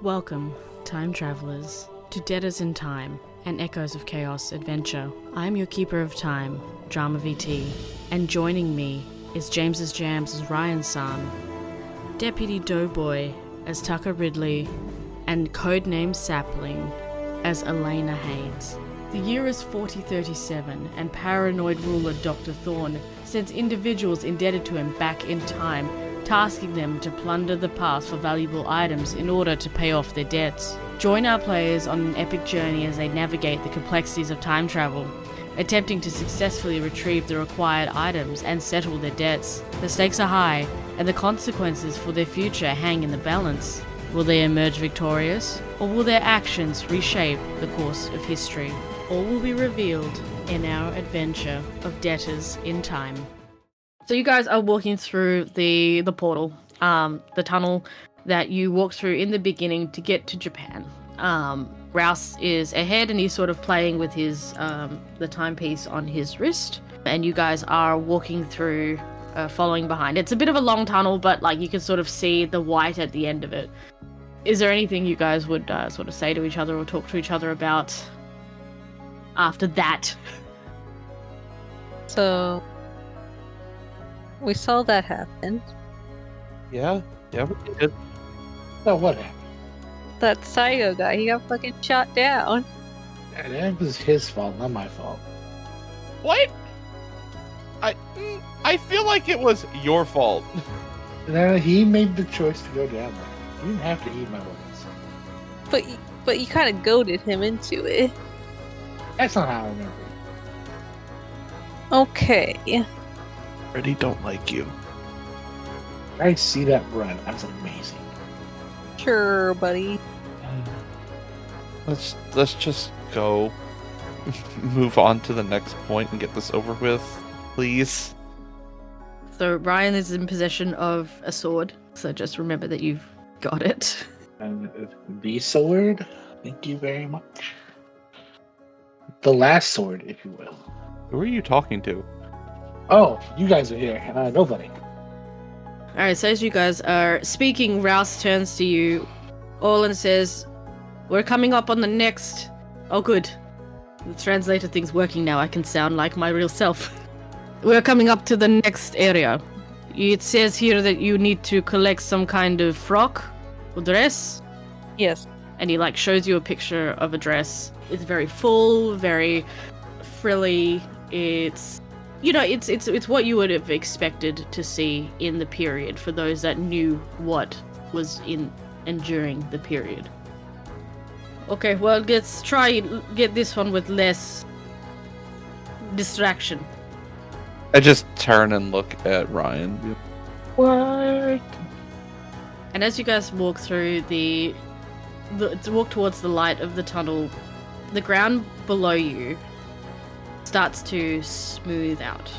Welcome, time travelers, to Debtors in Time, an Echoes of Chaos adventure. I'm your keeper of time, Drama VT, and joining me is James's Jams as Ryan's son, Deputy Doughboy as Tucker Ridley, and codename Sapling as Alaina Hayes. The year is 4037, and paranoid ruler Dr. Thorne sends individuals indebted to him back in time, tasking them to plunder the past for valuable items in order to pay off their debts. Join our players on an epic journey as they navigate the complexities of time travel, attempting to successfully retrieve the required items and settle their debts. The stakes are high, and the consequences for their future hang in the balance. Will they emerge victorious, or will their actions reshape the course of history? All will be revealed in our adventure of Debtors in Time. So you guys are walking through the portal, the tunnel that you walked through in the beginning to get to Japan. Rouse is ahead and he's sort of playing with his the timepiece on his wrist, and you guys are walking through, following behind. It's a bit of a long tunnel, but like you can sort of see the white at the end of it. Is there anything you guys would sort of say to each other or talk to each other about after that? So we saw that happen. Yeah, we did. So what happened? That Psycho guy, he got fucking shot down. That was his fault, not my fault. What? I feel like it was your fault. He made the choice to go down there. You didn't have to eat my weapons. But you kind of goaded him into it. That's not how I remember it. Okay. Already don't like you. I see that run. That was amazing. Sure, buddy. Let's just go move on to the next point and get this over with, please. So Ryan is in possession of a sword, so just remember that you've got it. And the sword, thank you very much. The last sword, if you will. Who are you talking to? Oh, you guys are here. Nobody. Alright, so as you guys are speaking, Rouse turns to you all and says, "We're coming up on the next..." Oh good. The translator thing's working now. I can sound like my real self. We're coming up to the next area. It says here that you need to collect some kind of frock or dress. Yes. And he like shows you a picture of a dress. It's very full, very frilly. It's, you know, it's what you would have expected to see in the period for those that knew what was in and during the period. Okay, well, let's try get this one with less distraction. I just turn and look at Ryan. What? And as you guys walk through walk towards the light of the tunnel, the ground below you starts to smooth out.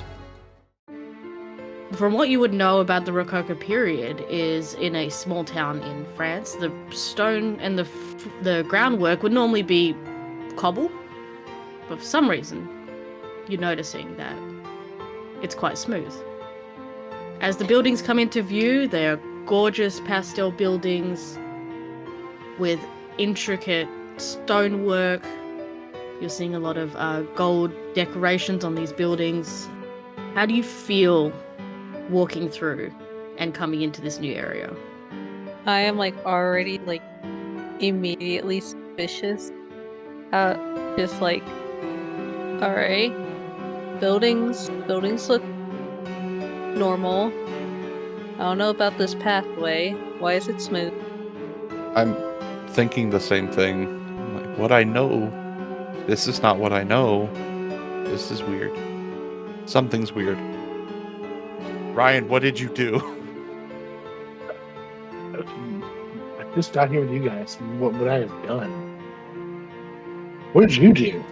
From what you would know about the Rococo period is in a small town in France, the stone and the groundwork would normally be cobble, but for some reason, you're noticing that it's quite smooth. As the buildings come into view, they are gorgeous pastel buildings with intricate stonework. You're seeing a lot of gold decorations on these buildings. How do you feel walking through and coming into this new area? I am already immediately suspicious. Just alright. Buildings look normal. I don't know about this pathway. Why is it smooth? I'm thinking the same thing. Like, what I know, this is not what I know. This is weird. Something's weird. Ryan, what did you do? I just got here with you guys. What would I have done? What did you do?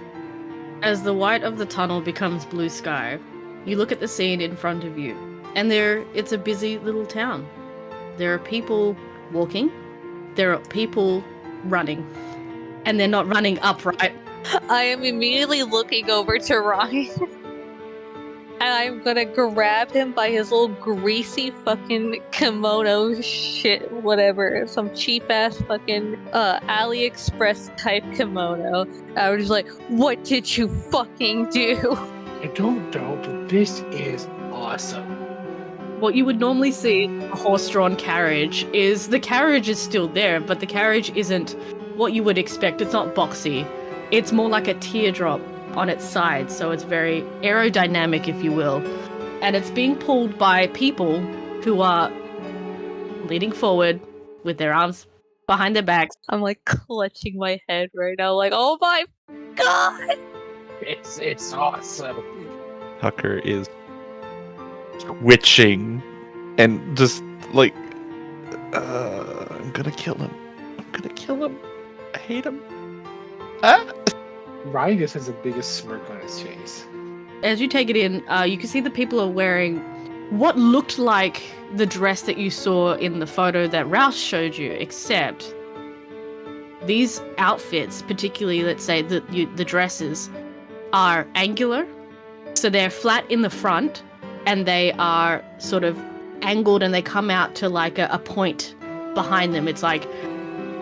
As the white of the tunnel becomes blue sky, you look at the scene in front of you, and it's a busy little town. There are people walking, there are people running, and they're not running upright. I am immediately looking over to Ryan and I'm gonna grab him by his little greasy fucking kimono shit, whatever, some cheap ass fucking AliExpress type kimono. I was just like, what did you fucking do? I don't know, but this is awesome. What you would normally see in a horse-drawn carriage is the carriage is still there, but the carriage isn't what you would expect. It's not boxy. It's more like a teardrop on its side, so it's very aerodynamic, if you will. And it's being pulled by people who are leaning forward with their arms behind their backs. I'm like clutching my head right now, like, oh my god! It's awesome. Tucker is twitching and just like, I'm gonna kill him. I'm gonna kill him. I hate him. Ah! Ryan just has the biggest smirk on his face. As you take it in, you can see the people are wearing what looked like the dress that you saw in the photo that Rouse showed you, except these outfits, particularly, let's say, the dresses, are angular. So they're flat in the front, and they are sort of angled, and they come out to like a point behind them. It's like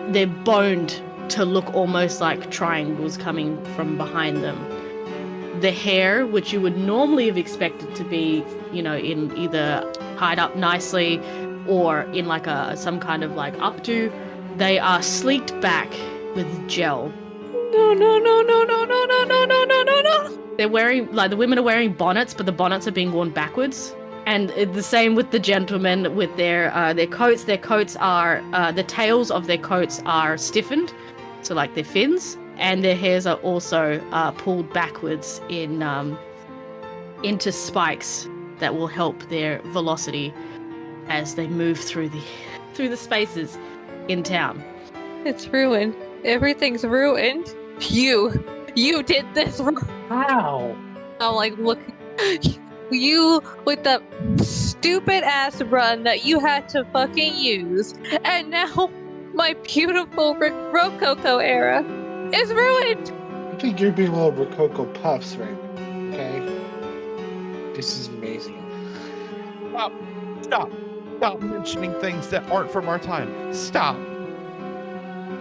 they're boned to look almost like triangles coming from behind them. The hair, which you would normally have expected to be, you know, in either tied up nicely or in like some kind of like updo, they are sleeked back with gel. No. They're wearing, like, the women are wearing bonnets, but the bonnets are being worn backwards. And the same with the gentlemen with their coats. Their coats are, the tails of their coats are stiffened, so like their fins, and their hairs are also pulled backwards into spikes that will help their velocity as they move through the spaces in town. It's ruined. Everything's ruined. You did this. Wow. I'm like, look, you with the stupid ass run that you had to fucking use, and now my beautiful Rococo era is ruined. I think you're being little Rococo puffs right now, okay? This is amazing. Stop mentioning things that aren't from our time. Stop.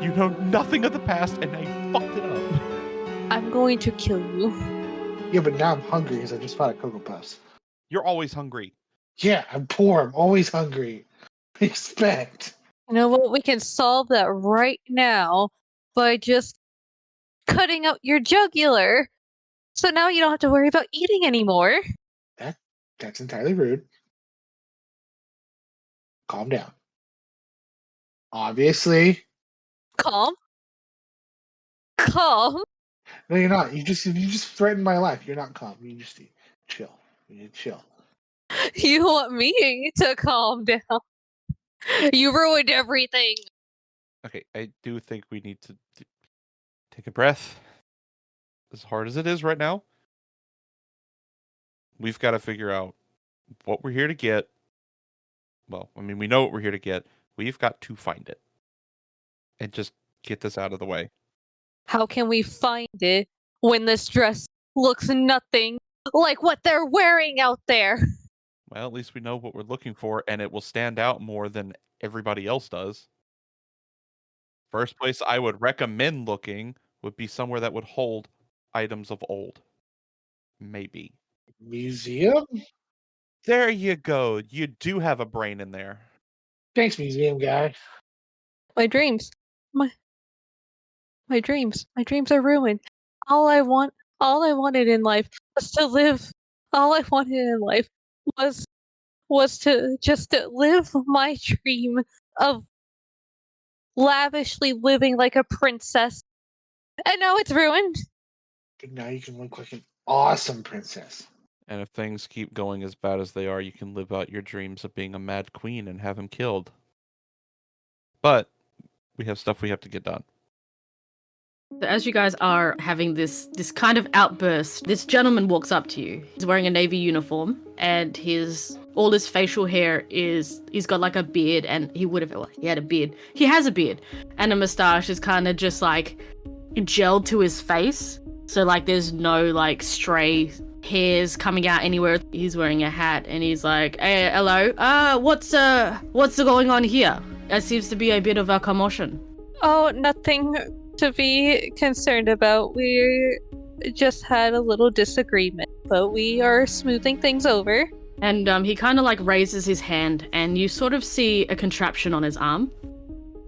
You know nothing of the past, and now you fucked it up. I'm going to kill you. Yeah, but now I'm hungry because I just fought at Cocoa Puffs. You're always hungry. Yeah, I'm poor. I'm always hungry. Expect. You know what? We can solve that right now by just cutting out your jugular. So now you don't have to worry about eating anymore. That's entirely rude. Calm down. Obviously. Calm. No, you're not. You just threatened my life. You're not calm. You just chill. You need to chill. You want me to calm down. You ruined everything. Okay, I do think we need to take a breath. As hard as it is right now, we've got to figure out what we're here to get. Well, I mean, we know what we're here to get. We've got to find it. And just get this out of the way. How can we find it when this dress looks nothing like what they're wearing out there? Well, at least we know what we're looking for, and it will stand out more than everybody else does. First place I would recommend looking would be somewhere that would hold items of old. Maybe. Museum? There you go. You do have a brain in there. Thanks, museum guy. My dreams. My dreams are ruined. All I wanted in life was to live. All I wanted in life was to just to live my dream of lavishly living like a princess. And now it's ruined. But now you can look like an awesome princess. And if things keep going as bad as they are, you can live out your dreams of being a mad queen and have him killed. But we have stuff we have to get done. As you guys are having this kind of outburst, this gentleman walks up to you. He's wearing a navy uniform, and all his facial hair he's got like a beard, and he had a beard. He has a beard, and a mustache is kind of just like gelled to his face. So like there's no like stray hairs coming out anywhere. He's wearing a hat, and he's like, "Hey, hello. What's going on here? There seems to be a bit of a commotion." Oh, nothing to be concerned about. We just had a little disagreement, but we are smoothing things over. And he kind of like raises his hand, and you sort of see a contraption on his arm.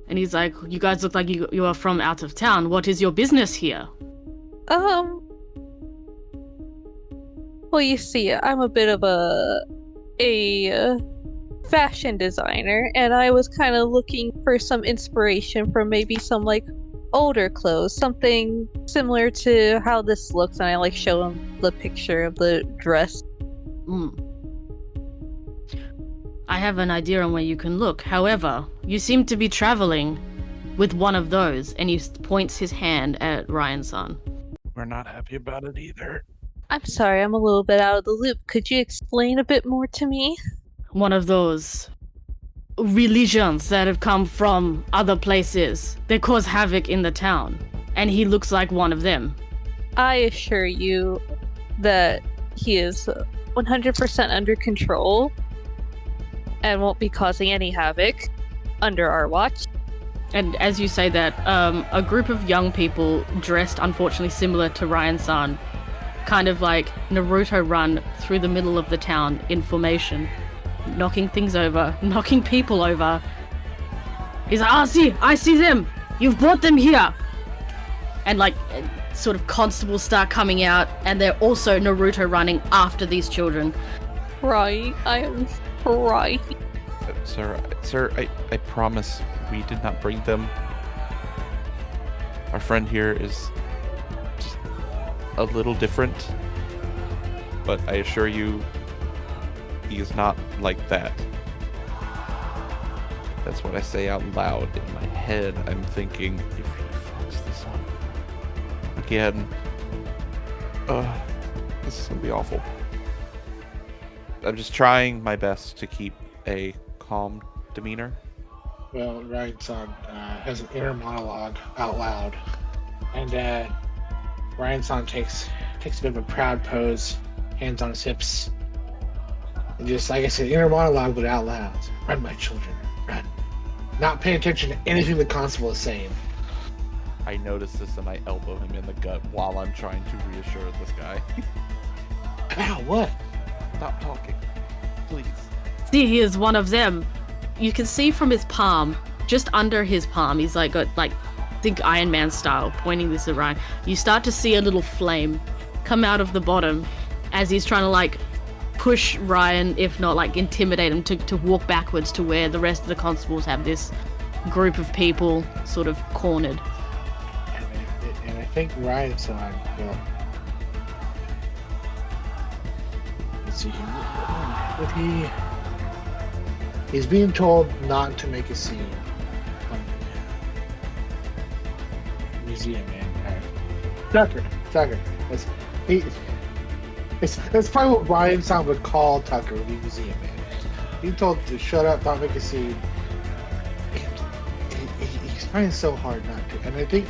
And he's like, "You guys look like you are from out of town. What is your business here?" Well, you see, I'm a bit of a fashion designer, and I was kind of looking for some inspiration from maybe some like older clothes, something similar to how this looks, and I like show him the picture of the dress. I have an idea on where you can look. However, you seem to be traveling with one of those, and he points his hand at Ryan-san. We're not happy about it either. I'm sorry, I'm a little bit out of the loop. Could you explain a bit more to me? One of those religions that have come from other places. They cause havoc in the town, and he looks like one of them. I assure you that he is 100% under control and won't be causing any havoc under our watch. And as you say that, a group of young people dressed unfortunately similar to Ryan-san kind of like Naruto run through the middle of the town in formation, knocking things over, knocking people over. He's like, I see them! You've brought them here! And like, sort of constables start coming out, and they're also Naruto running after these children. Right, I am right. Sir, I promise we did not bring them. Our friend here is just a little different, but I assure you, he is not like that. That's what I say out loud. In my head, I'm thinking, if he fucks this up again, this is gonna be awful. I'm just trying my best to keep a calm demeanor. Well, Ryan-san has an inner monologue out loud, and Ryan-san takes a bit of a proud pose, hands on his hips, and just, like I said, inner monologue, but out loud. Run, my children, run. Not paying attention to anything the constable is saying. I notice this and I elbow him in the gut while I'm trying to reassure this guy. Ow, what? Stop talking, please. See, he is one of them. You can see from his palm, just under his palm, he's like got like, think Iron Man style, pointing this at Ryan. You start to see a little flame come out of the bottom as he's trying to like push Ryan, if not like intimidate him to walk backwards to where the rest of the constables have this group of people sort of cornered. And I think Ryan-san, let's see here. He's being told not to make a scene on the museum, man. Tucker. That's probably what Ryan-san would call Tucker, the museum man. Being told to shut up, not make a scene. He's trying so hard not to. And I think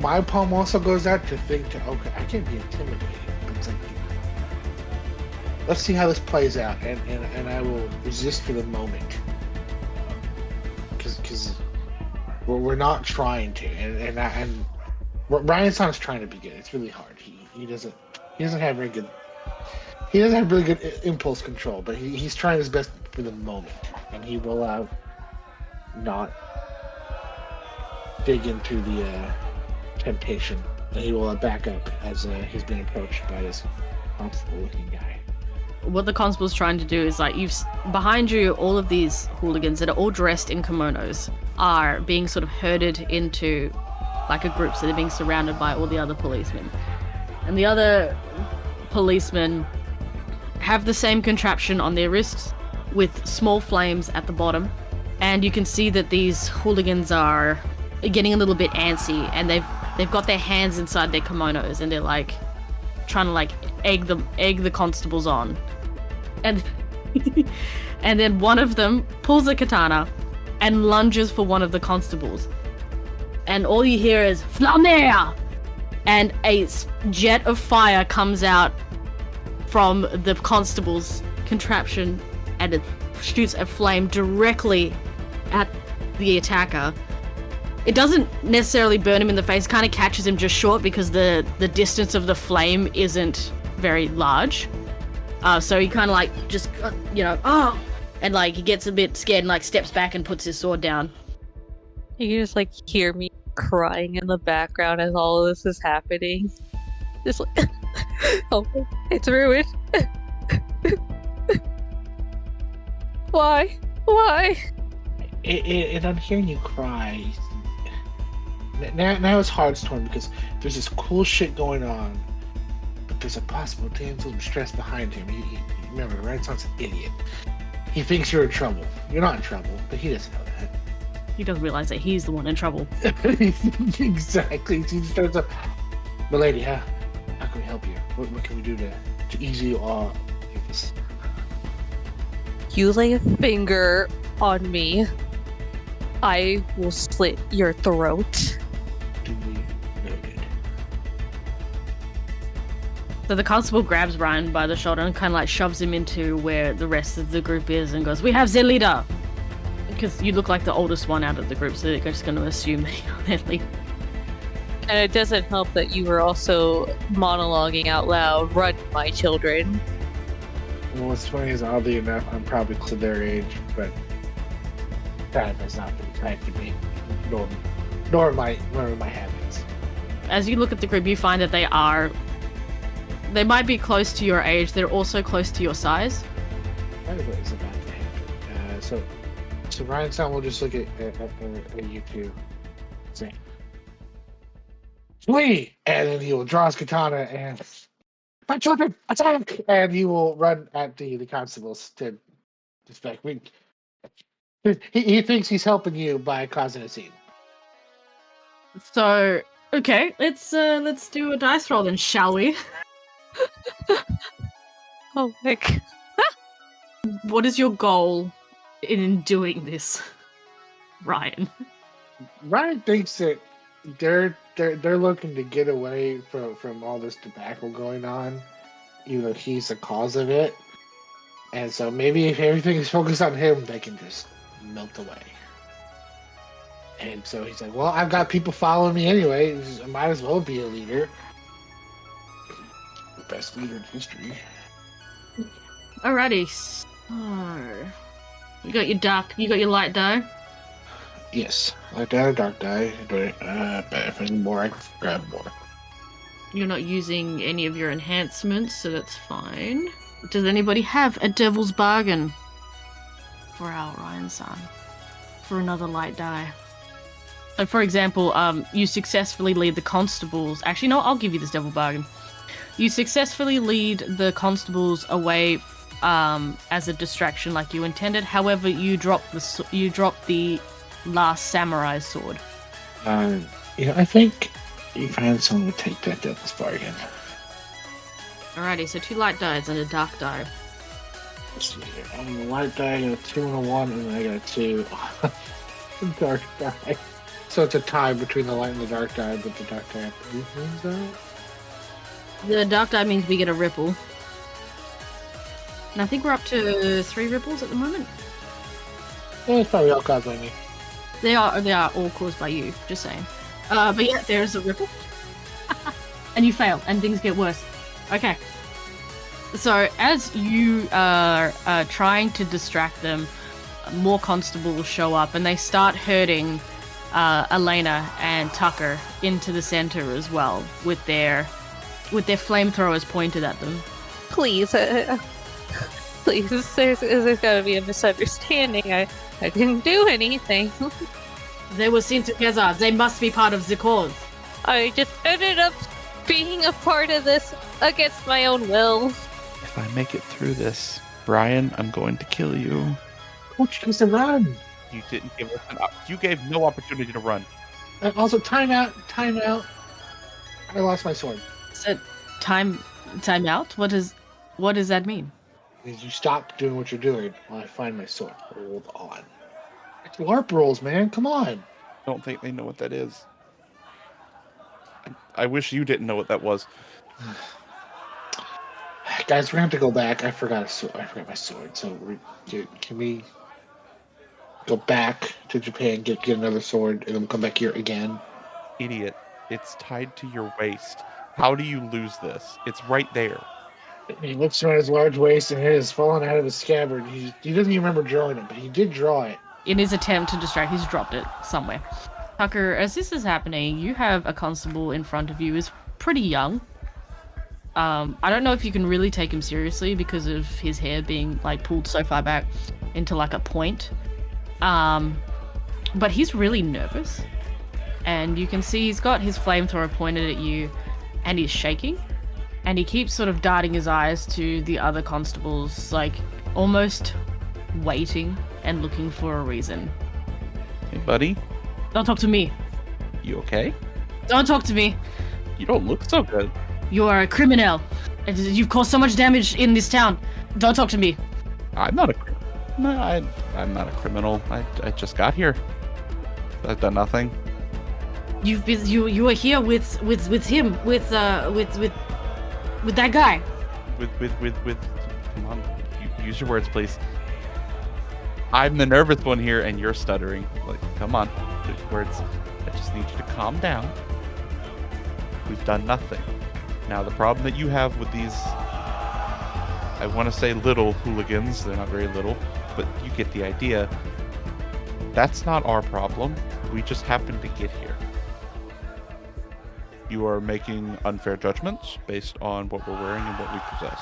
my palm also goes out to think okay, I can't be intimidated. But it's like, let's see how this plays out, and I will resist for the moment, because we're not trying to, and Ryan-san's trying to be good. It's really hard. He doesn't have very good. He doesn't have really good impulse control, but he's trying his best for the moment, and he will not dig into the temptation. And he will back up as he's being approached by this constable-looking guy. What the constable's trying to do is like, behind you, all of these hooligans that are all dressed in kimonos are being sort of herded into like a group, so they're being surrounded by all the other policemen. And the other policemen have the same contraption on their wrists with small flames at the bottom. And you can see that these hooligans are getting a little bit antsy, and they've got their hands inside their kimonos, and they're like trying to like egg the constables on. And and then one of them pulls a katana and lunges for one of the constables. And all you hear is "Flammea!" And a jet of fire comes out from the constable's contraption, and it shoots a flame directly at the attacker. It doesn't necessarily burn him in the face, kind of catches him just short because the distance of the flame isn't very large. So he kind of like just, and like he gets a bit scared and like steps back and puts his sword down. You can just like hear me crying in the background as all of this is happening. Just like, oh, it's ruined. Why? And I'm hearing you cry. Now it's hard, Storm, because there's this cool shit going on, but there's a possible damsel in distress behind him. Remember, Renaissance an idiot. He thinks you're in trouble. You're not in trouble, but he doesn't know that. He doesn't realize that he's the one in trouble. Exactly. He starts up. Milady, how can we help you? What can we do to ease you off this? You lay a finger on me, I will slit your throat. Duly noted. So the constable grabs Ryan by the shoulder and kind of like shoves him into where the rest of the group is and goes, "We have the leader!" Because you look like the oldest one out of the group, so they're just going to assume that you're their leader. And it doesn't help that you were also monologuing out loud, "Run, my children." Well, what's funny is, oddly enough, I'm probably close to their age, but that has not been typed to me, nor my habits. As you look at the group, you find that they might be close to your age, they're also close to your size. Kind of what is about to happen. So Ryan's son will just look at you two, say, "Flee!" And then he will draw his katana and, "My children, attack!" And he will run at the constables to distract. He thinks he's helping you by causing a scene. So, okay, let's do a dice roll then, shall we? Oh my god. What is your goal in doing this, Ryan? Ryan thinks that they're looking to get away from all this tobacco going on, even though he's the cause of it. And so maybe if everything is focused on him, they can just melt away. And so he's like, "Well, I've got people following me anyway. I might as well be a leader." The best leader in history. Alrighty, so you got your light die. Yes, light die, dark die. But if any more, I can grab more. You're not using any of your enhancements, so that's fine. Does anybody have a devil's bargain for our Ryan-san? For another light die? So, for example, you successfully lead the constables... Actually, no, I'll give you this devil bargain. You successfully lead the constables away as a distraction like you intended. However, you drop the last samurai sword. I think you find someone to take that devil's bargain. Alrighty, so 2 light dies and a dark die. Let's see here. On the light die, I got a 2 and a 1, and then I got a 2. Dark die. So it's a tie between the light and the dark die, but the dark die wins that. The dark die means we get a ripple. And I think we're up to 3 ripples at the moment. Yeah, it's probably all caused by me. They are all caused by you, just saying. But yeah, there's a ripple. And you fail, and things get worse. Okay. So as you are trying to distract them, more constables show up, and they start herding Alaina and Tucker into the center as well, with their flamethrowers pointed at them. Please, there's gotta be a misunderstanding. I didn't do anything. They were seen together. They must be part of the cause. I just ended up being a part of this against my own will. If I make it through this, Brian, I'm going to kill you. Coach needs to run. You didn't give us you gave no opportunity to run. And also, time out. I lost my sword. So, time out? What does that mean? Because you stop doing what you're doing while I find my sword. Hold on. It's LARP rules, man. Come on. I don't think they know what that is. I wish you didn't know what that was. Guys, we're gonna have to go back. I forgot my sword. So can we go back to Japan, get another sword, and then we'll come back here again? Idiot. It's tied to your waist. How do you lose this? It's right there. He looks around his large waist and it has fallen out of his scabbard. He doesn't even remember drawing it, but he did draw it. In his attempt to distract, he's dropped it somewhere. Tucker, as this is happening, you have a constable in front of you who's pretty young. I don't know if you can really take him seriously because of his hair being like pulled so far back into like a point. But he's really nervous. And you can see he's got his flamethrower pointed at you and he's shaking. And he keeps sort of darting his eyes to the other constables, like almost waiting and looking for a reason. Hey, buddy. Don't talk to me. You okay? Don't talk to me. You don't look so good. You are a criminal. You've caused so much damage in this town. Don't talk to me. I'm not a criminal. No, I'm not a criminal. I just got here. I've done nothing. You were here with him with that guy. With come on, use your words, please. I'm the nervous one here, and you're stuttering. Like, come on, words. I just need you to calm down. We've done nothing. Now, the problem that you have with these, I want to say little hooligans. They're not very little, but you get the idea. That's not our problem. We just happened to get here. You are making unfair judgments based on what we're wearing and what we possess.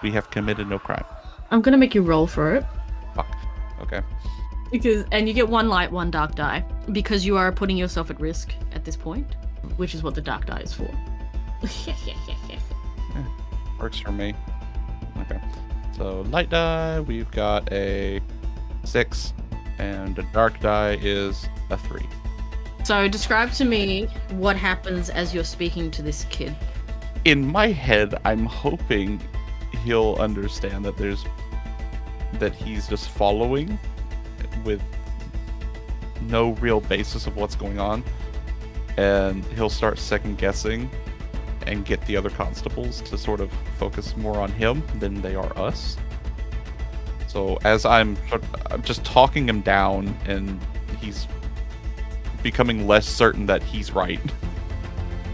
We have committed no crime. I'm gonna make you roll for it. Fuck. Okay. And you get one light, one dark die, because you are putting yourself at risk at this point, which is what the dark die is for. Works for me. Okay. So light die, we've got a 6, and a dark die is a 3. So describe to me what happens as you're speaking to this kid. In my head, I'm hoping he'll understand that he's just following with no real basis of what's going on, and he'll start second guessing and get the other constables to sort of focus more on him than they are us. So as I'm just talking him down, and he's becoming less certain that he's right.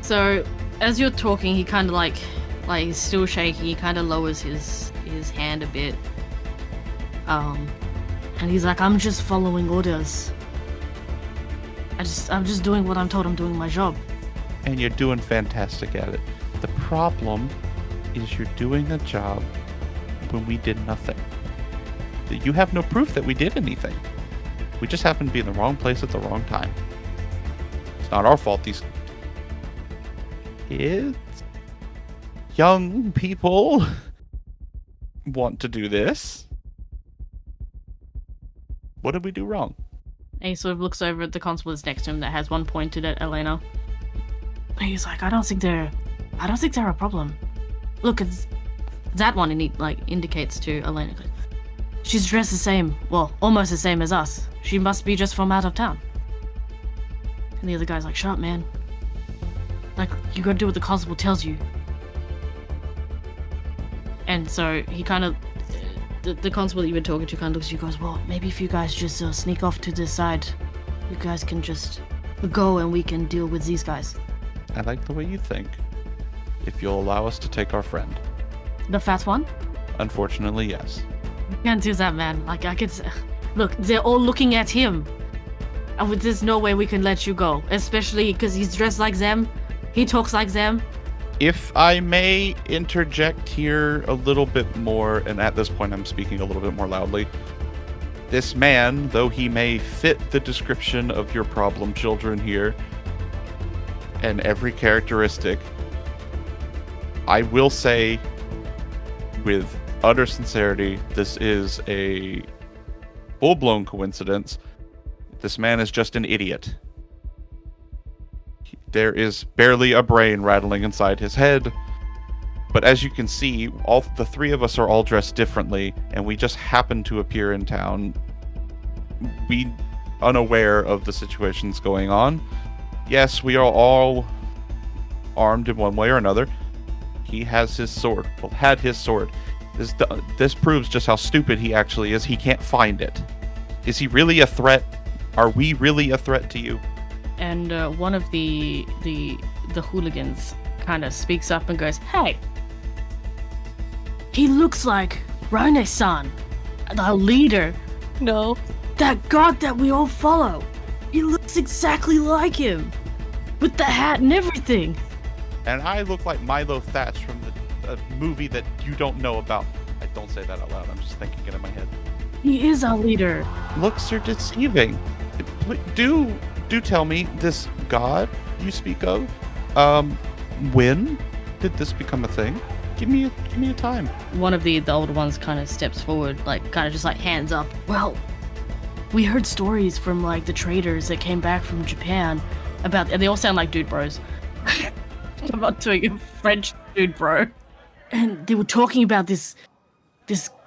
So as you're talking, he kind of like he's still shaking. He kind of lowers his hand a bit, and he's like, "I'm just following orders. I'm just doing what I'm told. I'm doing my job." And you're doing fantastic at it. The problem is you're doing a job when we did nothing. You have no proof that we did anything. We just happened to be in the wrong place at the wrong time. It's not our fault these kids, young people, want to do this. What did we do wrong? And he sort of looks over at the constable that's next to him that has one pointed at Alaina. And he's like, I don't think they're a problem. Look, it's that one, and he like indicates to Alaina. She's dressed the same, well, almost the same as us. She must be just from out of town. And the other guy's like, shut up, man. Like, you gotta do what the constable tells you. And so he kind of, the constable that you've been talking to kind of looks at you and goes, well, maybe if you guys just sneak off to the side, you guys can just go and we can deal with these guys. I like the way you think. If you'll allow us to take our friend. The fat one? Unfortunately, yes. You can't do that, man. Like, I could... Look, they're all looking at him. And there's no way we can let you go. Especially because he's dressed like them. He talks like them. If I may interject here a little bit more, and at this point I'm speaking a little bit more loudly. This man, though he may fit the description of your problem children here, and every characteristic, I will say with utter sincerity, this is a full-blown coincidence. This man is just an idiot. There is barely a brain rattling inside his head. But as you can see, all the three of us are all dressed differently, and we just happen to appear in town, we unaware of the situations going on. Yes, we are all armed in one way or another. He has his sword. Well, had his sword. This proves just how stupid he actually is. He can't find it. Is he really a threat? Are we really a threat to you? And one of the hooligans kind of speaks up and goes, "Hey, he looks like Rane-san, our leader. No. That god that we all follow. He looks exactly like him, with the hat and everything." And I look like Milo Thatch from the movie that you don't know about. I don't say that out loud. I'm just thinking it in my head. He is our leader. Looks are deceiving. Do tell me, this god you speak of, when did this become a thing? Give me a time. One of the older ones kind of steps forward, like kind of just like hands up. Well, we heard stories from like the traders that came back from Japan about, and they all sound like dude bros. I'm not doing a French dude bro. And they were talking about this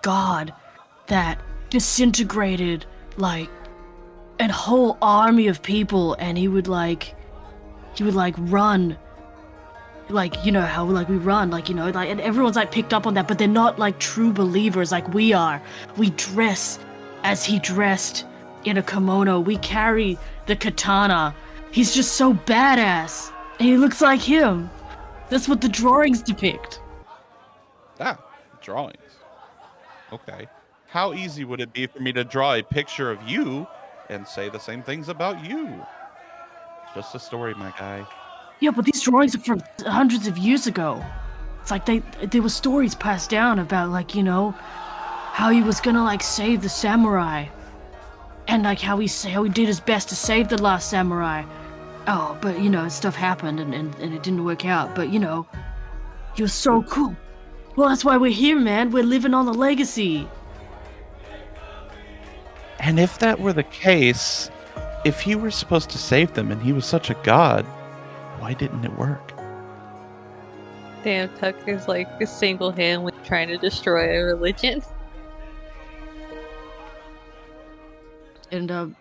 god that disintegrated like a whole army of people, and he would run, like, you know how like we run, like, you know, like, and everyone's like picked up on that, but they're not like true believers like we are. We dress as he dressed in a kimono. We carry the katana. He's just so badass, and he looks like him. That's what the drawings depict. Ah, drawings. Okay. How easy would it be for me to draw a picture of you and say the same things about you? It's just a story, my guy. Yeah, but these drawings are from hundreds of years ago. It's like there were stories passed down about, like, you know, how he was gonna like save the samurai, and like how he did his best to save the last samurai. Oh, but you know, stuff happened and it didn't work out. But you know, he was so cool. Well, that's why we're here, man. We're living on the legacy. And if that were the case, if he were supposed to save them and he was such a god, why didn't it work? Damn, Tucker's like single-handedly trying to destroy a religion. And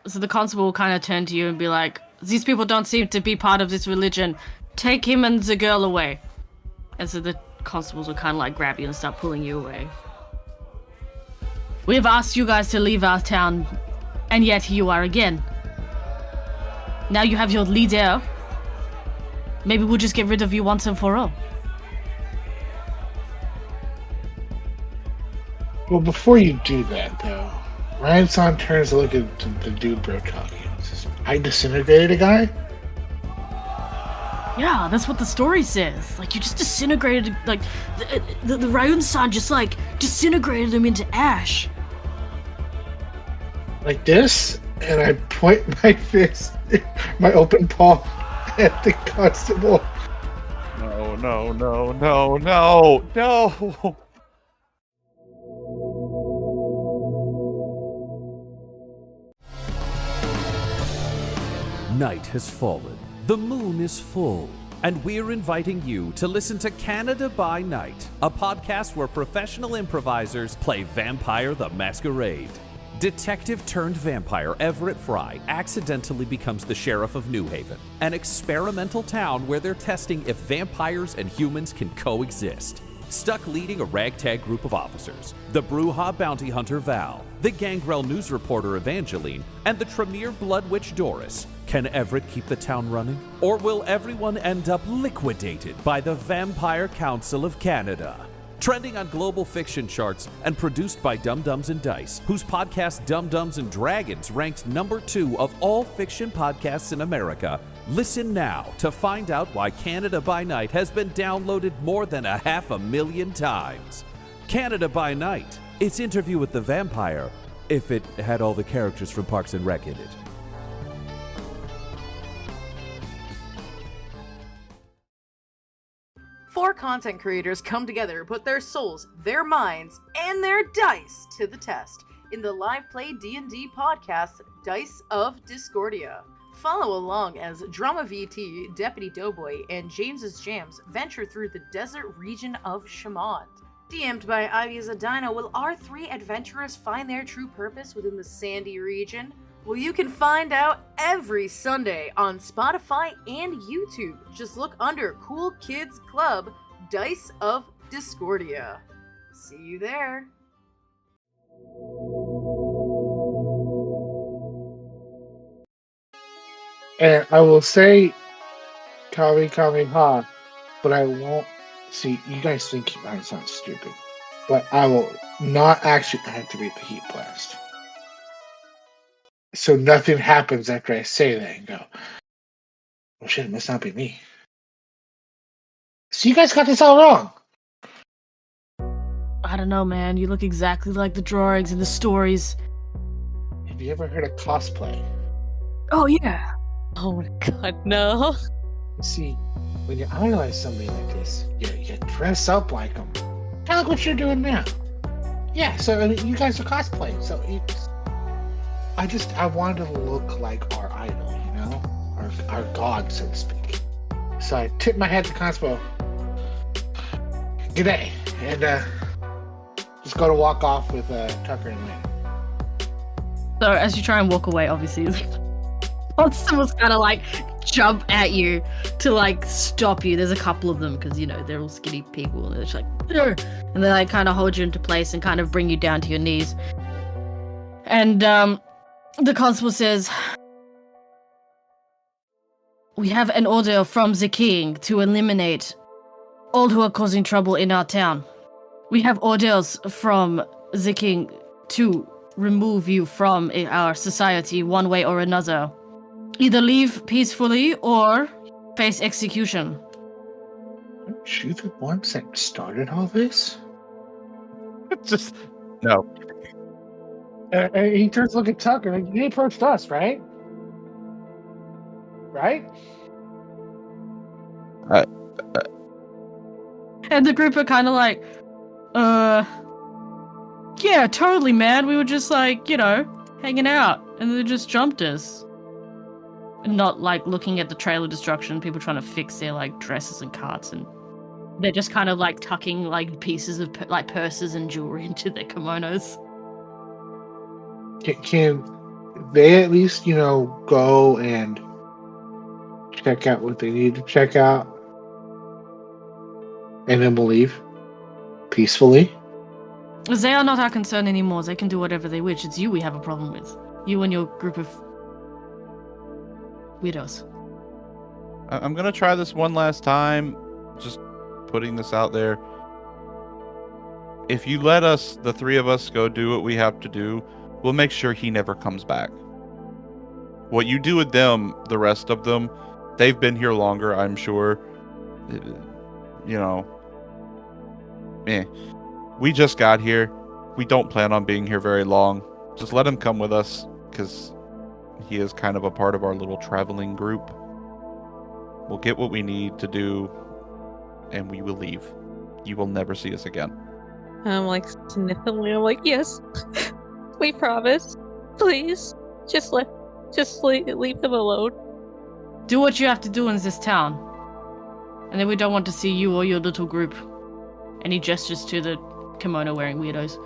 so the constable will kind of turn to you and be like, "These people don't seem to be part of this religion. Take him and the girl away." And so the constables will kind of like grab you and start pulling you away. "We have asked you guys to leave our town, and yet here you are again. Now you have your leader. Maybe we'll just get rid of you once and for all." Well, before you do that, though, Ryan-san turns to look at the dude bro talking. He says, "I disintegrated a guy?" Yeah, that's what the story says. Like, you just disintegrated, like, the Ryun-san just, like, disintegrated him into ash. Like this? And I point my fist, my open palm, at the constable. No. Night has fallen, the moon is full, and we're inviting you to listen to Canada by Night, a podcast where professional improvisers play Vampire the Masquerade. Detective-turned-vampire Everett Fry accidentally becomes the sheriff of New Haven, an experimental town where they're testing if vampires and humans can coexist. Stuck leading a ragtag group of officers, the Brujah bounty hunter Val, the Gangrel news reporter Evangeline, and the Tremere blood witch Doris. Can Everett keep the town running? Or will everyone end up liquidated by the Vampire Council of Canada? Trending on global fiction charts and produced by Dum Dums and Dice, whose podcast Dum Dums and Dragons ranked number 2 of all fiction podcasts in America. Listen now to find out why Canada by Night has been downloaded more than 500,000 times. Canada by Night. It's Interview with the Vampire, if it had all the characters from Parks and Rec in it. Four content creators come together to put their souls, their minds, and their dice to the test in the live play D&D podcast, Dice of Discordia. Follow along as Drama VT, Deputy Doughboy, and James's Jams venture through the desert region of Shamond. DM'd by Ivy Zadino, will our 3 adventurers find their true purpose within the sandy region? Well, you can find out every Sunday on Spotify and YouTube. Just look under Cool Kids Club Dice of Discordia. See you there. And I will say, Kami Kami Ha, but I won't. See, you guys think I sound stupid, but I will not actually activate the heat blast. So nothing happens after I say that and go, oh shit, it must not be me. So you guys got this all wrong. I don't know, man. You look exactly like the drawings and the stories. Have you ever heard of cosplay? Oh, yeah. Oh my god, no. See, when you idolize somebody like this, you dress up like them. Kind of like what you're doing now. Yeah, so I mean, you guys are cosplaying, so I wanted to look like our idol, you know? Our god, so to speak. So I tipped my head to Conspo. G'day. And just go to walk off with Tucker and Lane. So as you try and walk away, obviously, constables kind of like jump at you to like stop you. There's a couple of them because, you know, they're all skinny people and they're just like, "Ugh," and they like kind of hold you into place and kind of bring you down to your knees. And the constable says, we have an order from the king to eliminate all who are causing trouble in our town. We have orders from the king to remove you from our society one way or another. Either leave peacefully or face execution. Aren't you the ones that started all this? Just no. He turns to look at Tucker and he approached us, right? Right? And the group are kind of like, yeah, totally, man. We were just like, you know, hanging out, and they just jumped us. And not like looking at the trail of destruction, people trying to fix their like dresses and carts, and they're just kind of like tucking like pieces of like purses and jewelry into their kimonos. Can they at least, you know, go and check out what they need to check out? And then we'll leave peacefully? They are not our concern anymore. They can do whatever they wish. It's you we have a problem with. You and your group of weirdos. I'm gonna try this one last time. Just putting this out there. If you let us, the three of us, go do what we have to do, we'll make sure he never comes back. What you do with them, the rest of them, they've been here longer, I'm sure. You know, we just got here. We don't plan on being here very long. Just let him come with us, because he is kind of a part of our little traveling group. We'll get what we need to do, and we will leave. You will never see us again. I'm like sniffing. I'm like, yes, we promise. Please, just leave him alone. Do what you have to do in this town. And then we don't want to see you or your little group. And he gestures to the kimono-wearing weirdos.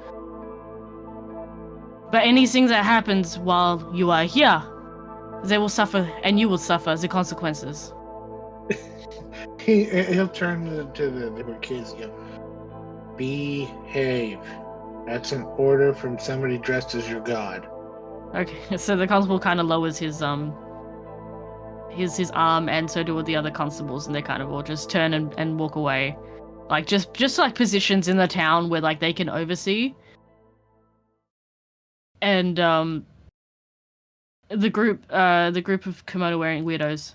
But anything that happens while you are here, they will suffer, and you will suffer the consequences. He'll turn to the kids and go, behave. That's an order from somebody dressed as your god. Okay, so the constable kind of lowers his arm, and so do all the other constables, and they kind of all just turn and walk away. Like, just like positions in the town where, like, they can oversee. And, the group of kimono-wearing weirdos,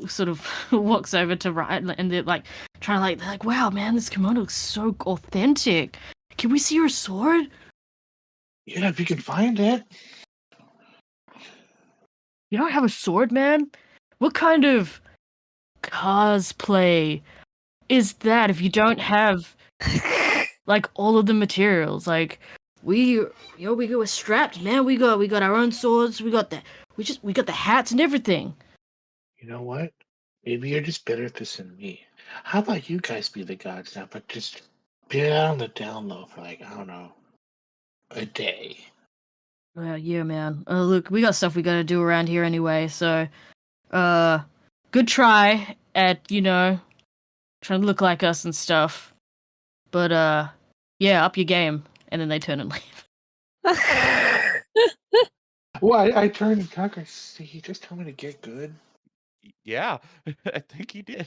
sort of walks over to Ryan, and they're, like, they're like, wow, man, this kimono looks so authentic. Can we see your sword? Yeah, if you can find it. You don't have a sword, man? What kind of cosplay is that if you don't have, like, all of the materials? Like, we were strapped, man. We got our own swords. We got the hats and everything. You know what? Maybe you're just better at this than me. How about you guys be the gods now, but just be on the down low for, like, I don't know, a day. Yeah, man. Look, we got stuff we gotta do around here anyway, so, good try at, you know, trying to look like us and stuff. But, yeah, up your game. And then they turn and leave. Well, I turned to Tucker. See, he just told me to get good. Yeah, I think he did.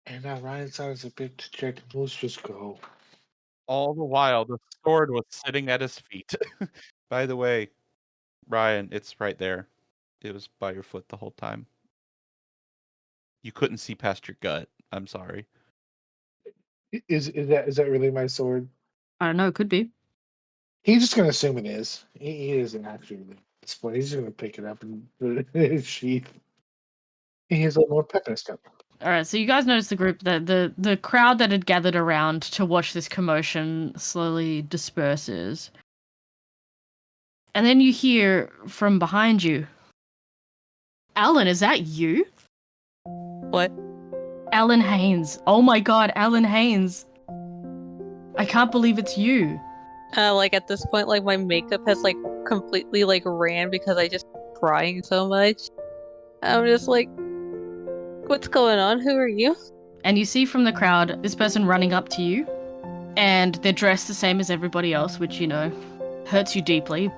And Ryan sounds a bit dejected. Let's just go. All the while, the sword was sitting at his feet. By the way, Ryan, it's right there. It was by your foot the whole time. You couldn't see past your gut. I'm sorry. Is that really my sword? I don't know, it could be. He's just gonna assume it is. He isn't actually at this point. He's just gonna pick it up and put it in his sheath. He has a little more pep in his step. All right, so you guys notice the group, the crowd that had gathered around to watch this commotion slowly disperses. And then you hear from behind you, Alan, is that you? What? Alan Hayes. Oh my god, Alan Hayes. I can't believe it's you. Like at this point, like my makeup has like completely like ran because I just crying so much. I'm just like, what's going on? Who are you? And you see from the crowd this person running up to you, and they're dressed the same as everybody else, which, you know, hurts you deeply.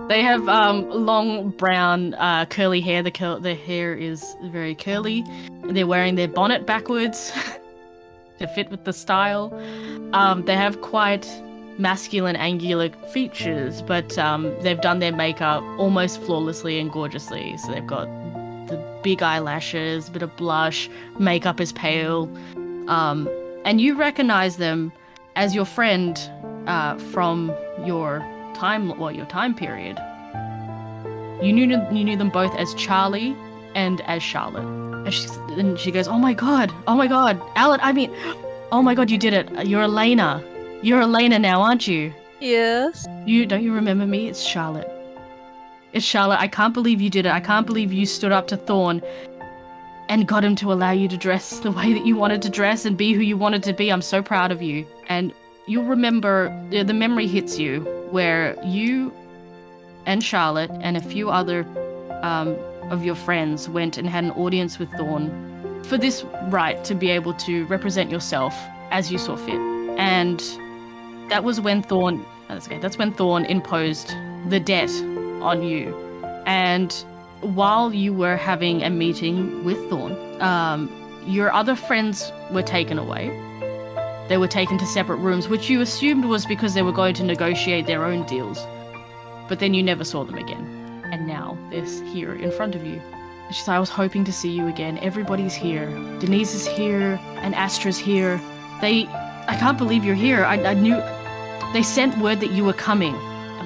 They have long brown curly hair. The hair is very curly. They're wearing their bonnet backwards to fit with the style. They have quite masculine, angular features, but they've done their makeup almost flawlessly and gorgeously. So they've got the big eyelashes, a bit of blush, makeup is pale. And you recognize them as your friend from your time period. You knew them both as Charlie and as Charlotte. And she goes, oh my god, Alan, oh my god, you did it. You're Alaina. You're Alaina now, aren't you? Yes. Don't you remember me? It's Charlotte. It's Charlotte. I can't believe you did it. I can't believe you stood up to Thorne and got him to allow you to dress the way that you wanted to dress and be who you wanted to be. I'm so proud of you. And you'll remember, the memory hits you where you and Charlotte and a few other of your friends went and had an audience with Thorne for this right to be able to represent yourself as you saw fit. And that was when Thorne, that's when Thorne imposed the debt on you. And while you were having a meeting with Thorne, your other friends were taken away. They were taken to separate rooms, which you assumed was because they were going to negotiate their own deals. But then you never saw them again. And now they're here in front of you. And she's like, I was hoping to see you again. Everybody's here. Denise is here, and Astra's here. I can't believe you're here. I knew they sent word that you were coming,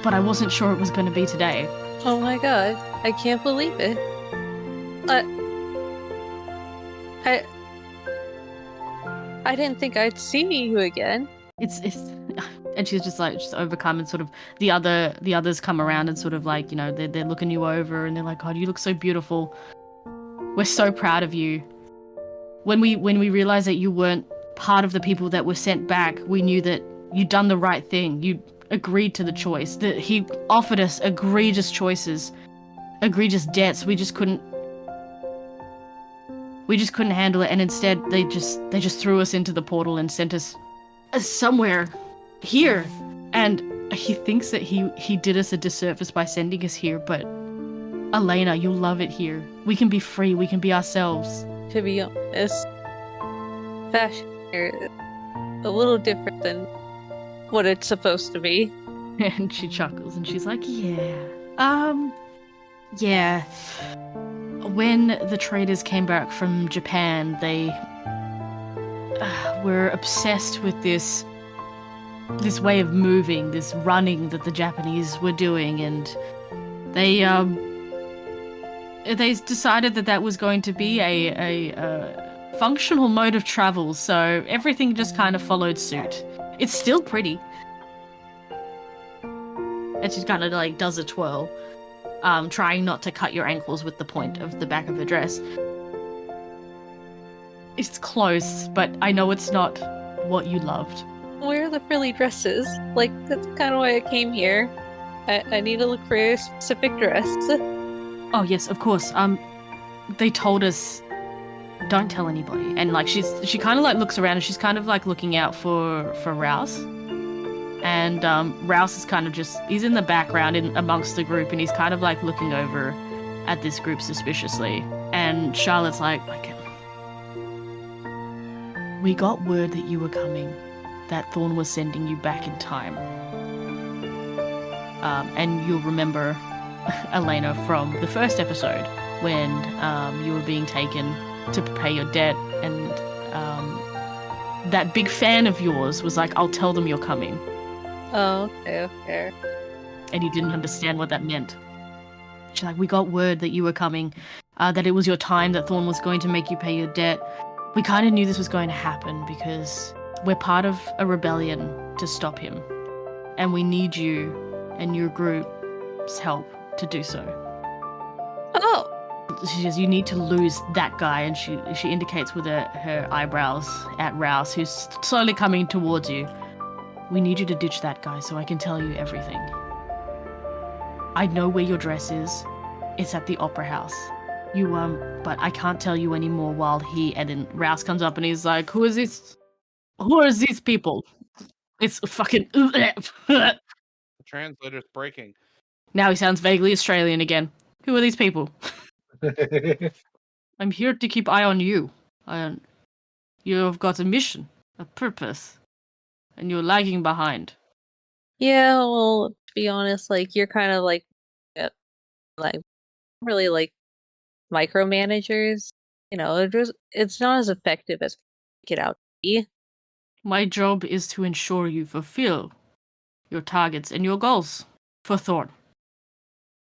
but I wasn't sure it was going to be today. Oh my god, I can't believe it. I didn't think I'd see you again. It's and she's just overcome, and sort of the others come around and sort of like, you know, they're looking you over and they're like, God, you look so beautiful. We're so proud of you. When we realized that you weren't part of the people that were sent back, we knew that you'd done the right thing. You agreed to the choice. That he offered us egregious choices, egregious debts. We just couldn't handle it, and instead they just threw us into the portal and sent us somewhere here. And he thinks that he did us a disservice by sending us here, but Alaina, you'll love it here. We can be free. We can be ourselves. To be honest, fashion here is a little different than what it's supposed to be. And she chuckles and she's like, yeah. When the traders came back from Japan, they were obsessed with this way of moving, this running that the Japanese were doing, and they decided that was going to be a functional mode of travel, so everything just kind of followed suit. It's still pretty. And she kind of like does a twirl, trying not to cut your ankles with the point of the back of her dress. It's close, but I know it's not what you loved. Where are the frilly dresses? Like, that's kind of why I came here. I need to look for a specific dress. Oh yes, of course. They told us don't tell anybody. And like she kind of like looks around and she's kind of like looking out for Rouse. And Rouse is kind of he's in the background amongst the group, and he's kind of like looking over at this group suspiciously. And Charlotte's like, we got word that you were coming, that Thorne was sending you back in time. And you'll remember, Alaina, from the first episode when you were being taken to pay your debt, and that big fan of yours was like, I'll tell them you're coming. Oh, okay. And you didn't understand what that meant. She's like, we got word that you were coming, that it was your time, that Thorne was going to make you pay your debt. We kind of knew this was going to happen because we're part of a rebellion to stop him. And we need you and your group's help to do so. Oh! She says, you need to lose that guy, and she indicates with her eyebrows at Rouse, who's slowly coming towards you. We need you to ditch that guy so I can tell you everything. I know where your dress is. It's at the Opera House. But I can't tell you anymore while and then Rouse comes up and he's like, who is this? Who are these people? It's fucking... The translator's breaking. Now he sounds vaguely Australian again. Who are these people? I'm here to keep eye on you. You've got a mission, a purpose, and you're lagging behind. Yeah, well, to be honest, like, you're kind of like really like micromanagers. You know, it's not as effective as it out to be. My job is to ensure you fulfill your targets and your goals for Thorne.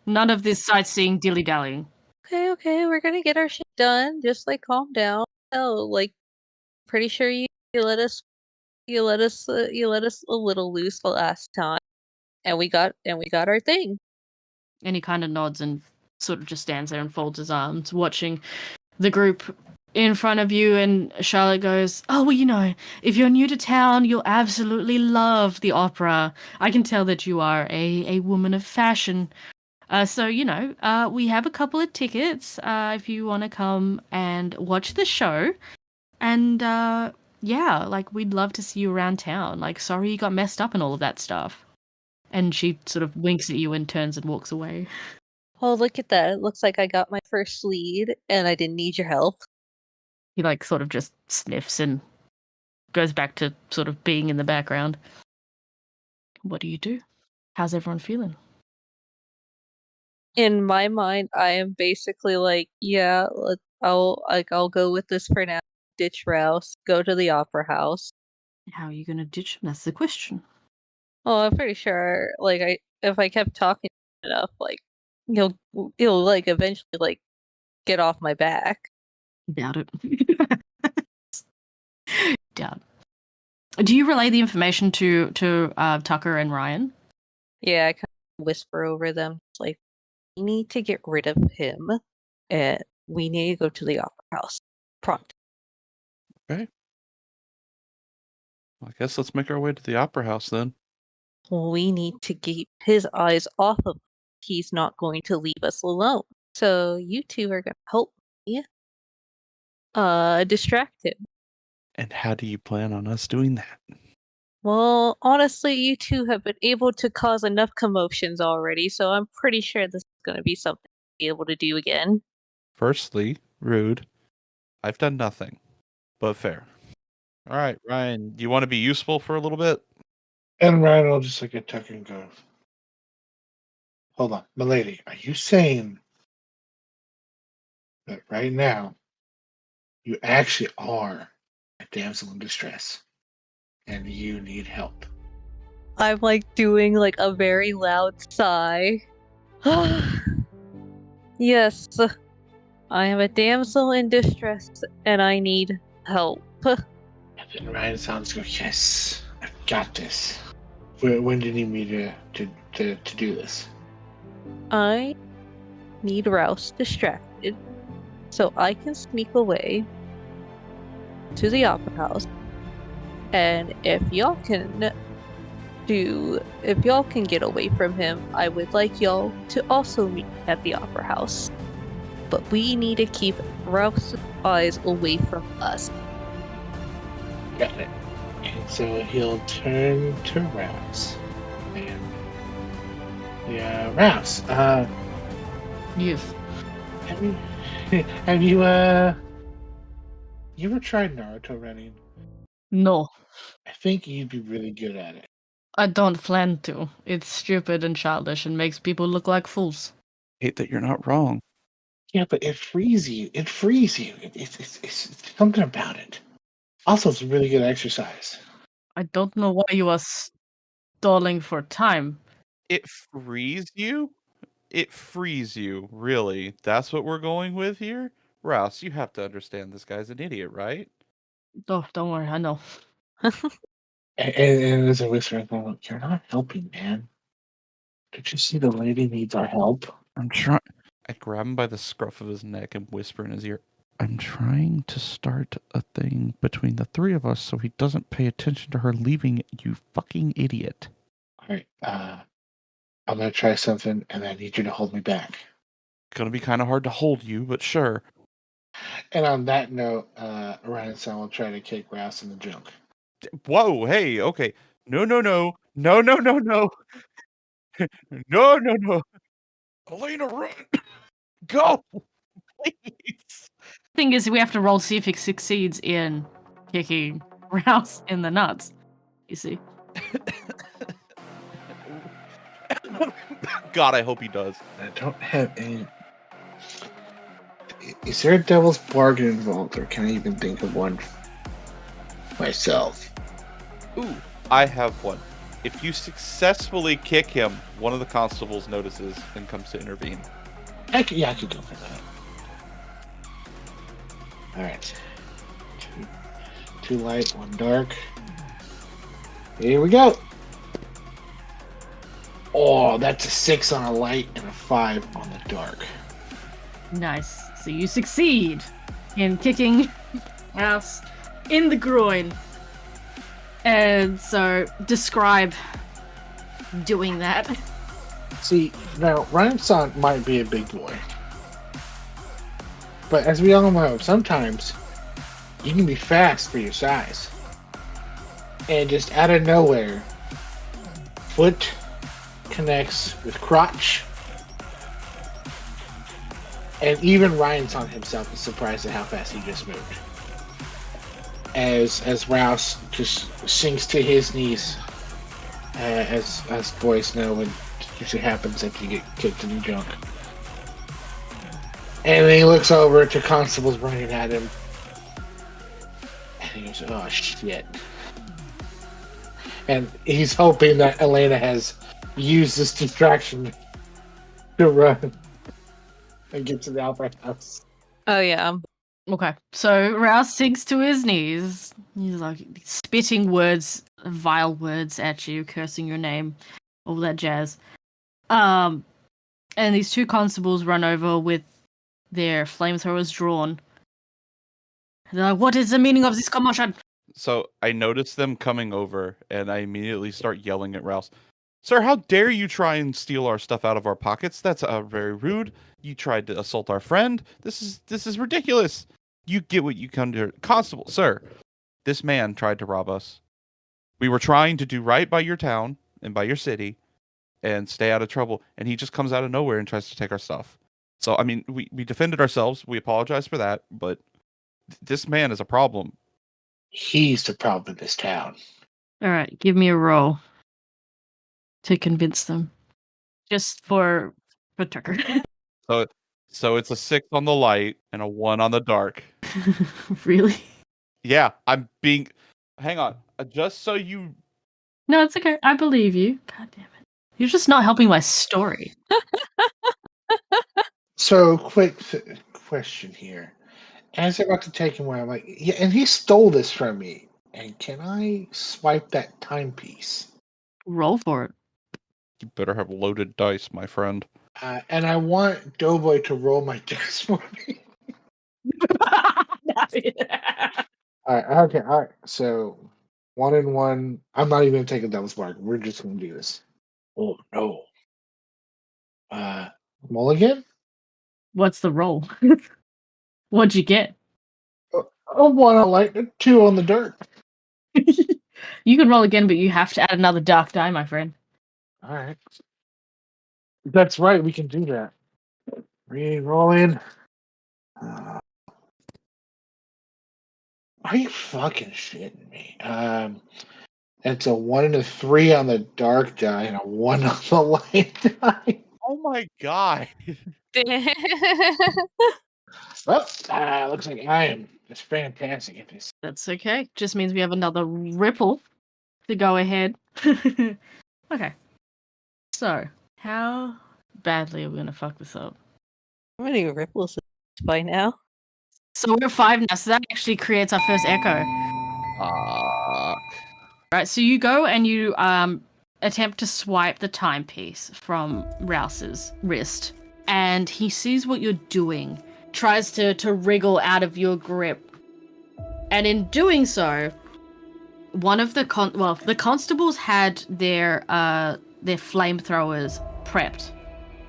None of this sightseeing dilly-dallying. Okay, we're gonna get our shit done. Just like calm down. Oh, like, pretty sure you let us a little loose the last time, and we got our thing. And he kind of nods and sort of just stands there and folds his arms, watching the group in front of you. And Charlotte goes, oh, well, you know, if you're new to town, you'll absolutely love the opera. I can tell that you are a woman of fashion. So, you know, we have a couple of tickets if you want to come and watch the show. And, yeah, like, we'd love to see you around town. Like, sorry you got messed up and all of that stuff. And she sort of winks at you and turns and walks away. Oh, look at that. It looks like I got my first lead, and I didn't need your help. He, like, sort of just sniffs and goes back to sort of being in the background. What do you do? How's everyone feeling? In my mind, I am basically like, yeah, I'll go with this for now. Ditch Rouse, go to the Opera House. How are you going to ditch him? That's the question. Oh, I'm pretty sure, like, if I kept talking enough, like, he'll like eventually like get off my back. Doubt it. Doubt. Do you relay the information to Tucker and Ryan? Yeah, I kind of whisper over them, like, we need to get rid of him, and we need to go to the Opera House. Prompt. Okay. Well, I guess let's make our way to the Opera House then. We need to keep his eyes off of him. He's not going to leave us alone. So you two are going to help me distract him. And how do you plan on us doing that? Well, honestly, you two have been able to cause enough commotions already, so I'm pretty sure this is going to be something to be able to do again. Firstly, rude. I've done nothing, but fair. All right, Ryan, do you want to be useful for a little bit? And Ryan will just look at Tucker and go, hold on, milady, are you saying that right now you actually are a damsel in distress and you need help? I'm like doing like a very loud sigh. Yes, I am a damsel in distress and I need help. And then Ryan sounds go, yes, I've got this. When do you need me to do this? I need Rouse distracted so I can sneak away to the Opera House. And if y'all can get away from him, I would like y'all to also meet at the Opera House. but we need to keep Ralph's eyes away from us. Got it. And so he'll turn to Rouse. And yeah, Rouse, Yes. have you ever tried Naruto running? No, I think you'd be really good at it. I don't plan to. It's stupid and childish and makes people look like fools. Hate that you're not wrong. Yeah, but it frees you. It frees you. It's something about it. Also, it's a really good exercise. I don't know why you are stalling for time. It frees you? It frees you, really. That's what we're going with here? Rouse, you have to understand this guy's an idiot, right? Oh, don't worry, I know. And there's a whisper, I go, you're not helping, man. Did you see the lady needs our help? I'm trying. I grab him by the scruff of his neck and whisper in his ear, I'm trying to start a thing between the three of us so he doesn't pay attention to her leaving, you fucking idiot. Alright, I'm gonna try something, and I need you to hold me back. Gonna be kind of hard to hold you, but sure. And on that note, Ryan-san will try to kick Rouse in the junk. Whoa, hey, okay. No, no, no. No, no, no, no. No, no, no. Alaina, run! Go! Please! Thing is, we have to roll to see if he succeeds in kicking Rouse in the nuts. You see? God, I hope he does. I don't have any... Is there a devil's bargain involved, or can I even think of one myself? Ooh, I have one. If you successfully kick him, one of the constables notices and comes to intervene. I could go for that. Alright. Two light, one dark. Here we go! Oh, that's a 6 on a light and a 5 on the dark. Nice. So you succeed in kicking Rouse in the groin. And so describe doing that. See, now, Ryan-san might be a big boy. But as we all know, sometimes you can be fast for your size. And just out of nowhere, foot connects with crotch. And even Ryan-san himself is surprised at how fast he just moved. As Rouse just sinks to his knees, as boys know, when usually happens after you get kicked in the junk. And then he looks over to constables running at him, and he goes, "Oh shit!" And he's hoping that Alaina has used this distraction to run and get to the opera house. Oh yeah. Okay, so Rouse sinks to his knees. He's like spitting words, vile words at you, cursing your name, all that jazz. And these two constables run over with their flamethrowers drawn. They're like, "What is the meaning of this commotion?" So I notice them coming over, and I immediately start yelling at Rouse. Sir, how dare you try and steal our stuff out of our pockets? That's very rude. You tried to assault our friend. This is ridiculous. You get what you come to. Constable, sir, this man tried to rob us. We were trying to do right by your town and by your city and stay out of trouble, and he just comes out of nowhere and tries to take our stuff. So, I mean, we defended ourselves. We apologize for that, but this man is a problem. He's the problem in this town. All right, give me a roll to convince them, just for Tucker. So it's a 6 on the light and a 1 on the dark. Really? Yeah, I'm being. Hang on, just so you. No, it's okay. I believe you. God damn it! You're just not helping my story. So, quick question here. As I'm about to take him away, I'm like, yeah, and he stole this from me. And can I swipe that timepiece? Roll for it. You better have loaded dice, my friend. And I want Doughboy to roll my dice for me. All right. So 1 and 1. I'm not even gonna take a devil's bargain. We're just gonna do this. Oh no. Mulligan? What's the roll? What'd you get? A 1 on light, a 2 on the dirt. You can roll again, but you have to add another dark die, my friend. All right. That's right. We can do that. Re-rolling. Are you fucking shitting me? It's a 1 and a 3 on the dark die and a 1 on the light die. Oh my god. Well, looks like I am just fantastic at this. That's okay. Just means we have another ripple to go ahead. Okay. So, how badly are we gonna fuck this up? How many ripples by now? So we're 5 now, so that actually creates our first echo. Right, so you go and you attempt to swipe the timepiece from Rouse's wrist, and he sees what you're doing, tries to wriggle out of your grip, and in doing so, one of the constables had their flamethrowers prepped,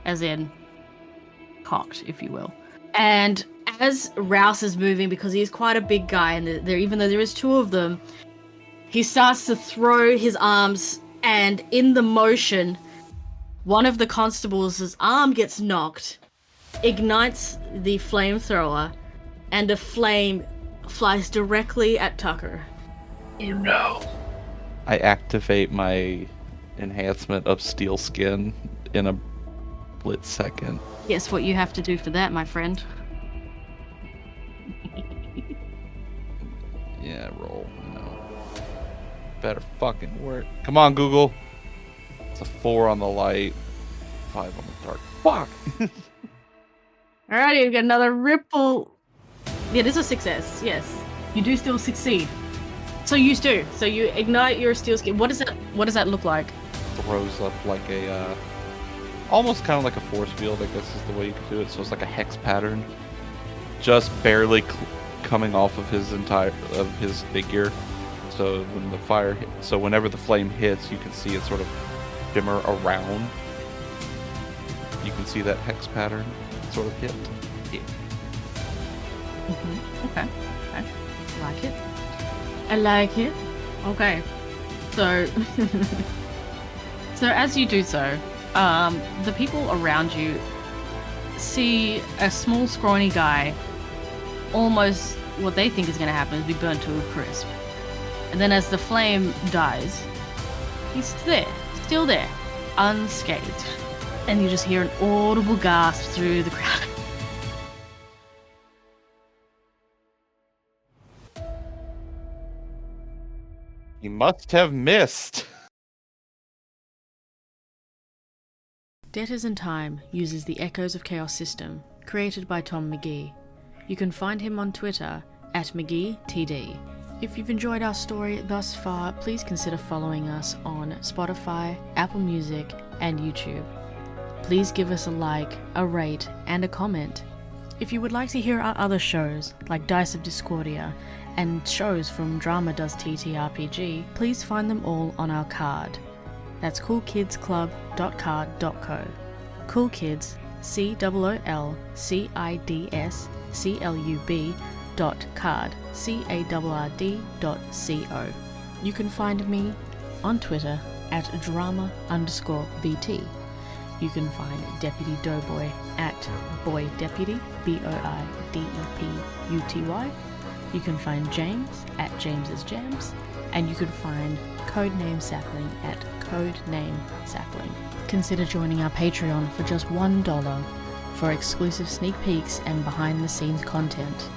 as in cocked, if you will. And as Rouse is moving, because he's quite a big guy, and even though there is 2 of them, he starts to throw his arms, and in the motion, one of the constables' arm gets knocked, ignites the flamethrower, and a flame flies directly at Tucker. You know. I activate my enhancement of steel skin in a split second. Guess what you have to do for that, my friend? Yeah, roll. No. Better fucking work. Come on, Google. It's a 4 on the light, 5 on the dark. Fuck! Alrighty, we got another ripple. Yeah, it is a success, yes. You do still succeed. So you do. So you ignite your steel skin. What does that look like? Throws up like a, almost kind of like a force field, I guess is the way you could do it. So it's like a hex pattern. Just barely coming off of his figure. So when the fire so whenever the flame hits, you can see it sort of shimmer around. You can see that hex pattern sort of hit. Yeah. Okay. Like it. I like it. Okay. So so as you do so, the people around you see a small scrawny guy, almost what they think is going to happen is be burnt to a crisp. And then as the flame dies, he's still there, unscathed. And you just hear an audible gasp through the crowd. You must have missed. Debtors in Time uses the Echoes of Chaos system, created by Tom McGee. You can find him on Twitter @McGeeTD. If you've enjoyed our story thus far, please consider following us on Spotify, Apple Music, and YouTube. Please give us a like, a rate, and a comment. If you would like to hear our other shows, like Dice of Discordia, and shows from Drama Does TTRPG, please find them all on our card. That's coolkidsclub.card.co. Cool Kids, COOLKIDSCLUB.card, CARD.co. You can find me on Twitter @drama_BT. You can find Deputy Doughboy @BoyDeputy, BOIDEPUTY. You can find James @James'sJams, and you can find Codename Sapling @Codename Sapling. Consider joining our Patreon for just $1 for exclusive sneak peeks and behind-the-scenes content.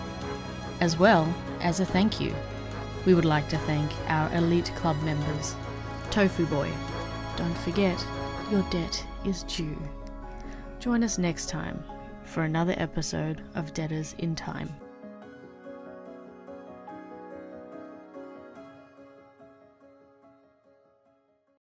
As well as a thank you, we would like to thank our elite club members. Tofu Boy, don't forget, your debt is due. Join us next time for another episode of Debtors in Time.